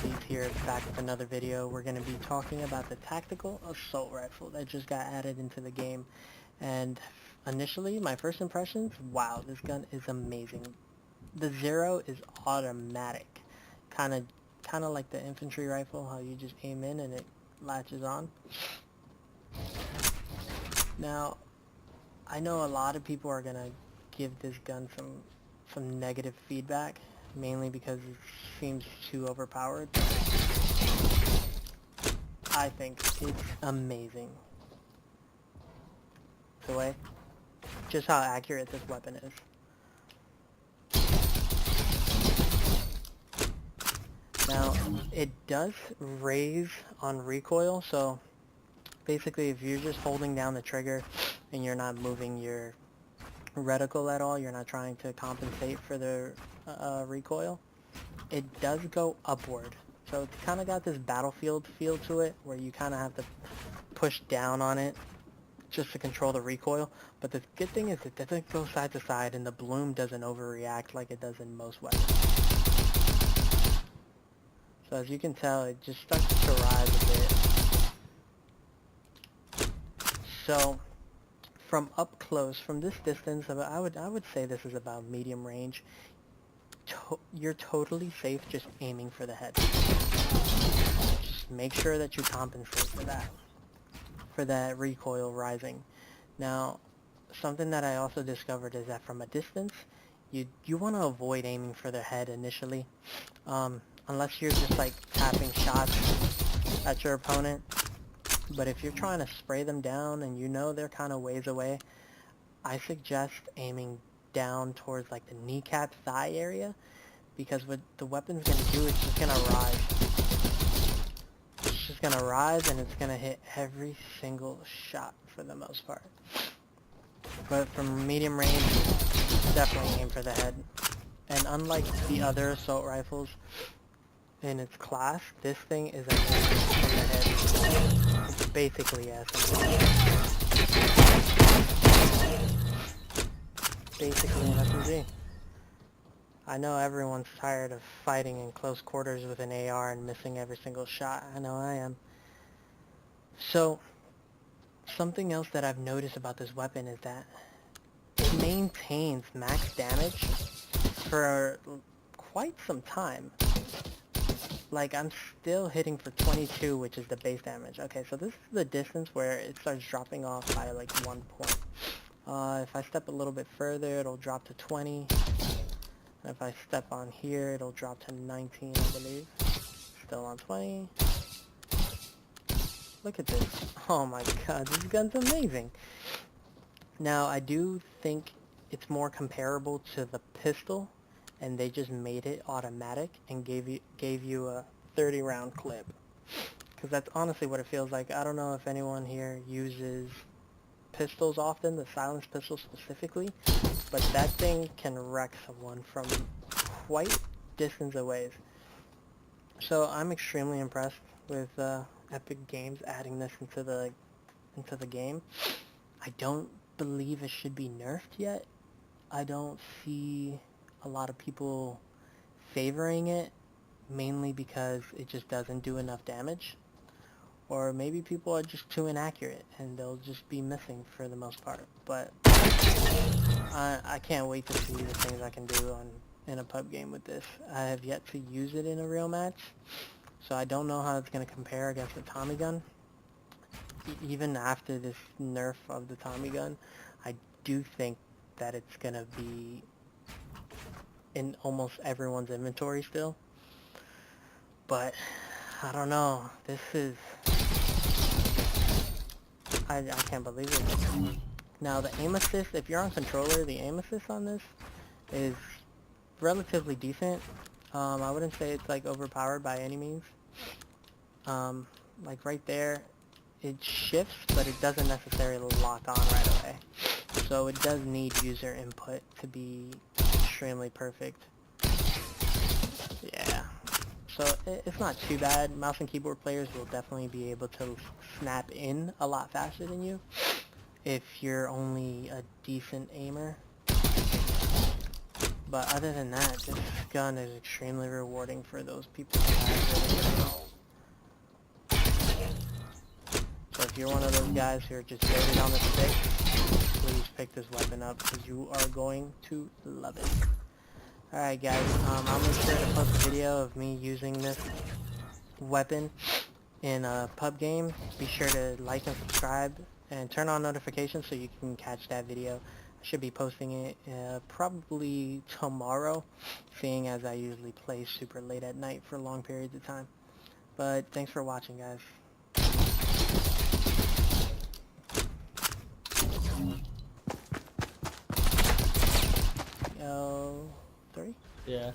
He's here back with another video. We're going to be talking about the tactical assault rifle that just got added into the game. And initially, my first impressions, wow, this gun is amazing. The Zero is automatic, kind of like the infantry rifle, how you just aim in and it latches on. Now, I know a lot of people are going to give this gun some negative feedback, mainly because it seems too overpowered. I think it's amazing. The way, just how accurate this weapon is. Now, it does raise on recoil, so basically if you're just holding down the trigger and you're not moving your reticle at all, you're not trying to compensate for the recoil, it does go upward. So it's kind of got this Battlefield feel to it, where you kind of have to push down on it just to control the recoil. But the good thing is it doesn't go side to side, and the bloom doesn't overreact like it does in most weapons. So as you can tell, it just starts to rise a bit. So from up close, from this distance, I would say this is about medium range. You're totally safe just aiming for the head. Just make sure that you compensate for that recoil rising. Now, something that I also discovered is that from a distance, you want to avoid aiming for the head initially, unless you're just like tapping shots at your opponent. But if you're trying to spray them down and you know they're kind of ways away, I suggest aiming down towards like the kneecap thigh area, because what the weapon's going to do is just going to rise. It's just going to rise and it's going to hit every single shot for the most part. But from medium range, definitely aim for the head. And unlike the other assault rifles in its class, this thing is a from the head. It's basically basically an SMG. I know everyone's tired of fighting in close quarters with an AR and missing every single shot. I know I am. So, something else that I've noticed about this weapon is that it maintains max damage for quite some time. Like, I'm still hitting for 22, which is the base damage. Okay, so this is the distance where it starts dropping off by like 1 point. If I step a little bit further, it'll drop to 20. And if I step on here, it'll drop to 19, I believe. Still on 20. Look at this. Oh my god, this gun's amazing. Now, I do think it's more comparable to the pistol, and they just made it automatic and gave you a 30-round clip. Because that's honestly what it feels like. I don't know if anyone here uses pistols often, the silenced pistol specifically, but that thing can wreck someone from quite distance away. So I'm extremely impressed with Epic Games adding this into the game. I don't believe it should be nerfed yet. I don't see a lot of people favoring it, mainly because it just doesn't do enough damage. Or maybe people are just too inaccurate and they'll just be missing for the most part. But I can't wait to see the things I can do in a pub game with this. I have yet to use it in a real match, so I don't know how it's going to compare against the Tommy gun. Even after this nerf of the Tommy gun, I do think that it's going to be in almost everyone's inventory still. But I don't know. This is... I can't believe it. Now, the aim assist, if you're on controller, the aim assist on this is relatively decent. I wouldn't say it's like overpowered by any means. Like right there, it shifts, but it doesn't necessarily lock on right away. So it does need user input to be extremely perfect. Yeah. So it's not too bad. Mouse and keyboard players will definitely be able to snap in a lot faster than you if you're only a decent aimer. But other than that, this gun is extremely rewarding for those people who have it. So if you're one of those guys who are just loaded on the stick, please pick this weapon up because you are going to love it. Alright guys, I'll make sure to post a video of me using this weapon in a pub game. Be sure to like and subscribe and turn on notifications so you can catch that video. I should be posting it probably tomorrow, seeing as I usually play super late at night for long periods of time. But thanks for watching, guys. Yo, 3? Yeah.